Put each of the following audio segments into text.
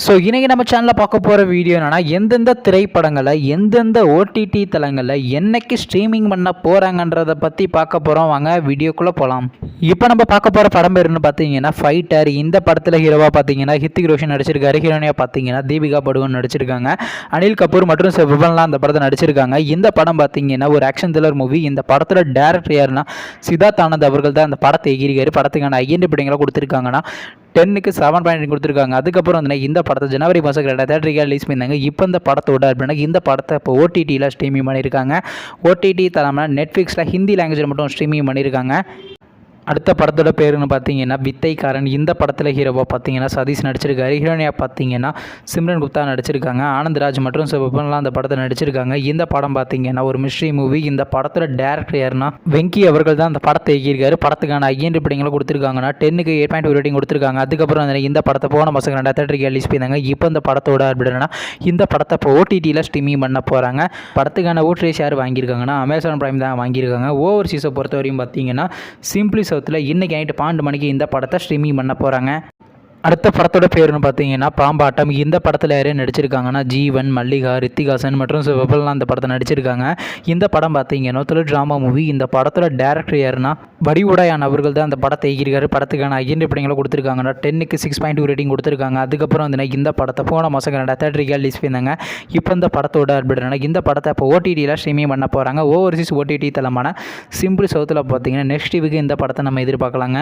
So இன்றைக்கி நம்ம சேனலில் பார்க்க போகிற வீடியோ என்னென்னா எந்தெந்த திரைப்படங்களை எந்தெந்த ஓடிடி தளங்களில் என்னைக்கு ஸ்ட்ரீமிங் பண்ண போகிறாங்கன்றதை பற்றி பார்க்க போகிறோம். வாங்க வீடியோக்குள்ளே போகலாம். இப்போ நம்ம பார்க்க போகிற படம் பேருன்னு பார்த்தீங்கன்னா ஃபைட்டர். இந்த படத்தில் ஹீரோவாக பார்த்தீங்கன்னா ஹித்திக் ரோஷன் நடிச்சிருக்காரு. ஹீரோனியாக பார்த்தீங்கன்னா தீபிகா படுகோன் நடிச்சிருக்காங்க. அனில் கபூர் மற்றும் விபன்லாம் அந்த படத்தை நடிச்சிருக்காங்க. இந்த படம் பார்த்தீங்கன்னா ஒரு ஆக்ஷன் த்ரில்லர் மூவி. இந்த படத்தோட டேரக்டர் யாருன்னா சித்தார்த் ஆனந்த் அவர்கள் தான் அந்த படத்தை எகிரிக்காரு. படத்துக்கான ஐடென்டிஃபைங்களை கொடுத்துருக்காங்கன்னா 10க்கு 7.9 கொடுத்துருக்காங்க. அதுக்கப்புறம் வந்து இந்த படத்தை ஜனவரி மாதம் தேட்டருக்கு ரிலீஸ் பண்ணியிருந்தாங்க. இப்போ இந்த படத்தோட அப்படின்னா இந்த படத்தை இப்போ ஓடிடியில் ஸ்ட்ரீமிங் பண்ணியிருக்காங்க. ஓடிடி தளமாக நெட்ஃப்ளிக்ஸில் ஹிந்தி லாங்குவேஜில் மட்டும் ஸ்ட்ரீமிங் பண்ணியிருக்காங்க. அடுத்த படத்தோட பேருன்னு பார்த்தீங்கன்னா வித்தைக்காரன். இந்த படத்தில் ஹீரோவாக பார்த்தீங்கன்னா சதீஷ் நடிச்சிருக்காரு. ஹீரோனியாக பார்த்தீங்கன்னா சிம்ரன் குப்தா நடிச்சிருக்காங்க. ஆனந்த்ராஜ் மற்றும் சிவப்பன்லாம் அந்த படத்தை நடிச்சிருக்காங்க. இந்த படம் பார்த்தீங்கன்னா ஒரு மிஸ்ட்ரி மூவி. இந்த படத்தோட டேரக்டர் யாருன்னா வெங்கி அவர்கள் தான் அந்த படத்தை இயக்கியிருக்காரு. படத்துக்கான ஐடென்டிஃபைங்களை கொடுத்துருக்காங்கன்னா 10க்கு 8.2 ரேட்டிங் கொடுத்துருக்காங்க. அதுக்கப்புறம் இந்த படத்தை போன மாதம் தேட்டருக்கு ரிலீஸ் பண்ணியிருந்தாங்க. இப்போ இந்த படத்தோட அப்படின்னா இந்த படத்தை இப்போ ஓடிடியில் ஸ்ட்ரீமிங் பண்ண போகிறாங்க. படத்துக்கான ஓட்ரேஸ் யார் வாங்கியிருக்காங்கன்னா அமேசான் பிரைம் தான் வாங்கியிருக்காங்க. ஓவர்சீஸை பொறுத்த வரையும் பார்த்தீங்கன்னா சிம்பிளி இன்னைக்கு நைட்டு 12 மணிக்கு இந்த படத்தை ஸ்ட்ரீமிங் பண்ண போகிறாங்க. அடுத்த படத்தோட பேருன்னு பார்த்தீங்கன்னா பாம்பாட்டம். இந்த படத்தில் யாரையும் நடிச்சிருக்காங்கன்னா ஜீவன், மல்லிகா, ரித்திகாசன் மற்றும் சிவபல்லாம் அந்த படத்தை நடிச்சிருக்காங்க. இந்த படம் பார்த்தீங்கன்னா ஒரு ட்ராமா மூவி. இந்த படத்தோட டேரக்டர் யாருன்னா வடிவுடையான் அவர்கள் தான் அந்த படத்தை எகிரிக்காரு. படத்துக்கான ஐடென்டிஃபைங்களை கொடுத்துருக்காங்கன்னா 10க்கு 6.2 ரேட்டிங் கொடுத்துருக்காங்க. அதுக்கப்புறம் வந்து இந்த படத்தை போன மாதம் தேட்டருக்கு ரிலீஸ் பண்ணியிருந்தாங்க. இப்போ இந்த படத்தோட அப்படின்னா இந்த படத்தை இப்போ ஓடிடியில் ஸ்ட்ரீமிங் பண்ண போகிறாங்க. ஓவர்சீஸ் ஓடிடி தளமான சிம்பிள் சவுத்தில் பார்த்தீங்கன்னா நெக்ஸ்ட் வீக்கு இந்த படத்தை நம்ம எதிர்பார்க்கலாங்க.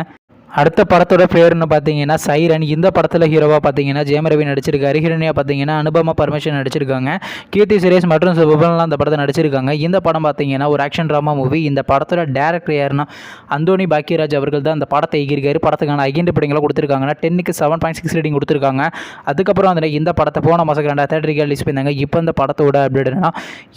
அடுத்த படத்தோட பேருன்னு பார்த்தீங்கன்னா சைரன். இந்த படத்தில் ஹீரோவாக பார்த்தீங்கன்னா ஜெயம் ரவி நடிச்சிருக்காரு. ஹீரோனியாக பார்த்தீங்கன்னா அனுபமா பரமேஸ்வரன் நடிச்சிருக்காங்க. கீர்த்தி சுரேஷ் மற்றும் விபன்லாம் அந்த படத்தை நடிச்சிருக்காங்க. இந்த படம் பார்த்தீங்கன்னா ஒரு ஆக்ஷன் ட்ராமா மூவி. இந்த படத்தோட டேரக்டர் யாருன்னா அந்தோனி பாக்கியராஜ் அவர்கள் தான் அந்த படத்தை எகிரிக்காரு. படத்துக்கான ஐடென்டிஃபைங்களை கொடுத்துருக்காங்கன்னா 10க்கு 7.6 ரேட்டிங் கொடுத்துருக்காங்க. அதுக்கப்புறம் வந்து இந்த படத்தை போன மாதம் தேட்டருக்கு ரிலீஸ் பண்ணியிருந்தாங்க. இப்போ இந்த படத்தோட அப்படின்னா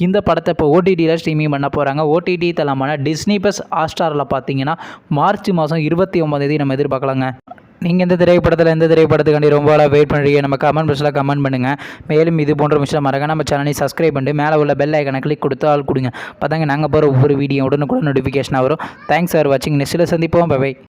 இந்த படத்தை இப்போ ஓடிடியில் ஸ்ட்ரீமிங் பண்ண போகிறாங்க. ஓடிடி தளமான டிஸ்னி ப்ளஸ் ஹாட்ஸ்டாரில் பார்த்தீங்கன்னா மார்ச் மாதம் 29 நம்ம எதிர்பார்க்கலாங்க. நீங்கள் இந்த திரைப்படத்தில் எந்த திரைப்படத்துக்காண்டி ரொம்ப வெயிட் பண்ணுறீங்க நம்ம கமெண்ட் பாக்ஸில் கமெண்ட் பண்ணுங்கள். மேலும் இது போன்ற விஷயம் மறக்காம நம்ம சேனலை சப்ஸ்கிரைப் பண்ணிட்டு மேலே உள்ள பெல் ஐக்கனை கிளிக் கொடுத்து ஆள் கொடுங்க. பார்த்தாங்க நாங்கள் போகிற ஒவ்வொரு வீடியோ உடனுக்குடன் நோட்டிஃபிகேஷனாக வரும். தேங்க்ஸ் ஃபார் வாட்சிங். நெக்ஸ்ட்டில் சந்திப்போம். பை.